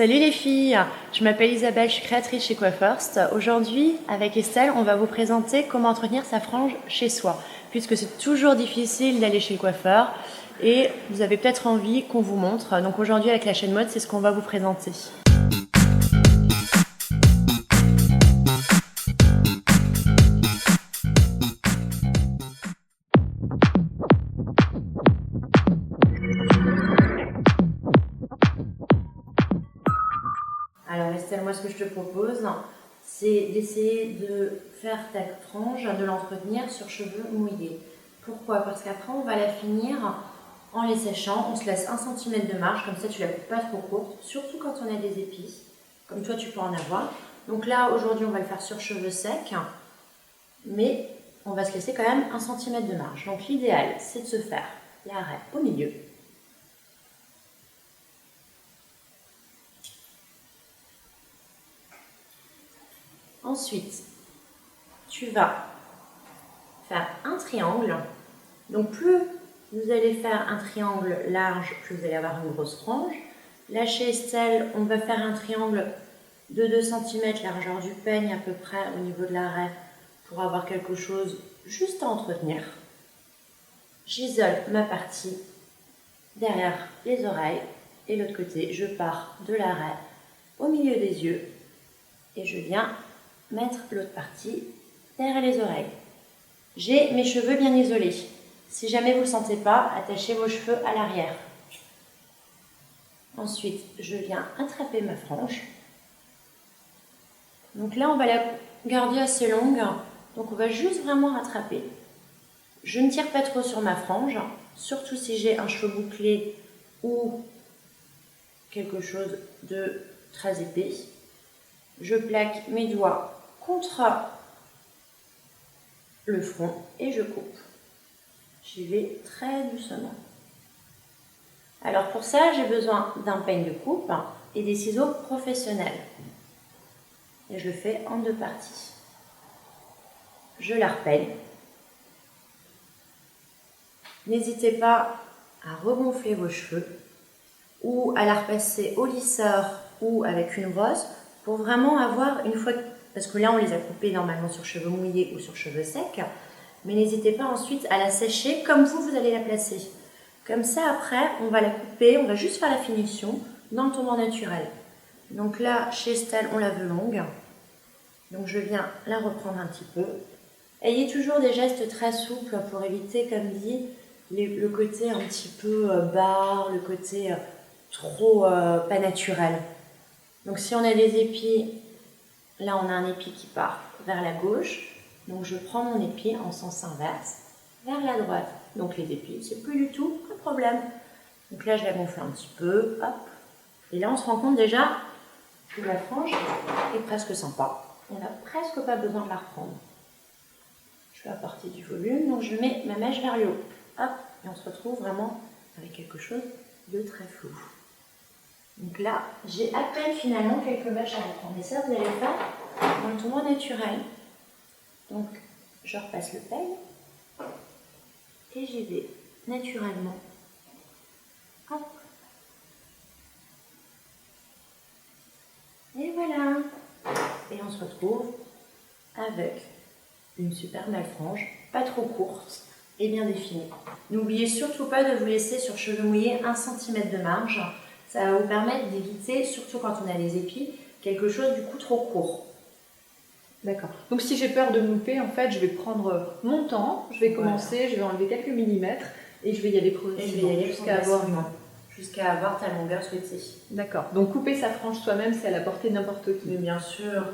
Salut les filles, je m'appelle Isabelle, je suis créatrice chez Coiffirst. Aujourd'hui, avec Estelle, on va vous présenter comment entretenir sa frange chez soi, puisque c'est toujours difficile d'aller chez le coiffeur et vous avez peut-être envie qu'on vous montre. Donc aujourd'hui, avec la chaîne mode, c'est ce qu'on va vous présenter. Alors Estelle, moi ce que je te propose, c'est d'essayer de faire ta frange, de l'entretenir sur cheveux mouillés. Pourquoi? Parce qu'après on va la finir en les séchant, on se laisse 1 cm de marge, comme ça tu la coupes pas trop courte, surtout quand on a des épis, comme toi tu peux en avoir. Donc là aujourd'hui on va le faire sur cheveux secs, mais on va se laisser quand même 1 cm de marge. Donc l'idéal c'est de se faire l'arrêt au milieu. Ensuite, tu vas faire un triangle. Donc plus vous allez faire un triangle large, plus vous allez avoir une grosse frange. Là chez Estelle, on va faire un triangle de 2 cm, largeur du peigne à peu près au niveau de l'arrêt, pour avoir quelque chose juste à entretenir. J'isole ma partie derrière les oreilles et l'autre côté, je pars de l'arrêt au milieu des yeux et je viens mettre l'autre partie derrière les oreilles. J'ai mes cheveux bien isolés. Si jamais vous ne le sentez pas, attachez vos cheveux à l'arrière. Ensuite, je viens attraper ma frange. Donc là, on va la garder assez longue. Donc on va juste vraiment rattraper. Je ne tire pas trop sur ma frange, surtout si j'ai un cheveu bouclé ou quelque chose de très épais. Je plaque mes doigts contre le front et je coupe. J'y vais très doucement. Alors pour ça, j'ai besoin d'un peigne de coupe et des ciseaux professionnels. Et je le fais en 2 parties. Je la repeigne. N'hésitez pas à regonfler vos cheveux ou à la repasser au lisseur ou avec une brosse pour vraiment avoir une fois, parce que là on les a coupés normalement sur cheveux mouillés ou sur cheveux secs, mais n'hésitez pas ensuite à la sécher comme vous allez la placer. Comme ça après on va la couper, on va juste faire la finition dans le tombant naturel. Donc là chez Estelle on la veut longue, donc je viens la reprendre un petit peu. Ayez toujours des gestes très souples pour éviter, comme dit, le côté un petit peu barre, le côté trop pas naturel. Donc si on a des épis, là on a un épi qui part vers la gauche, donc je prends mon épi en sens inverse vers la droite. Donc les épis, c'est plus du tout un problème. Donc là je la gonfle un petit peu, hop. Et là on se rend compte déjà que la frange est presque sympa. On n'a presque pas besoin de la reprendre. Je vais apporter du volume, donc je mets ma mèche vers le haut. Hop, et on se retrouve vraiment avec quelque chose de très flou. Donc là, j'ai à peine finalement quelques mèches à reprendre. Et ça, vous allez le faire dans le tournoi naturel. Donc, je repasse le peigne et j'y vais naturellement. Hop. Et voilà. Et on se retrouve avec une super belle frange, pas trop courte et bien définie. N'oubliez surtout pas de vous laisser sur cheveux mouillés 1 cm de marge. Ça va vous permettre d'éviter, surtout quand on a les épis, quelque chose du coup trop court. D'accord. Donc si j'ai peur de me louper, en fait, je vais prendre mon temps, je vais commencer, voilà. Je vais enlever quelques millimètres et je vais y aller progressivement jusqu'à avoir ta longueur souhaitée. D'accord. Donc couper sa frange soi-même, c'est à la portée de n'importe qui. Mais bien sûr.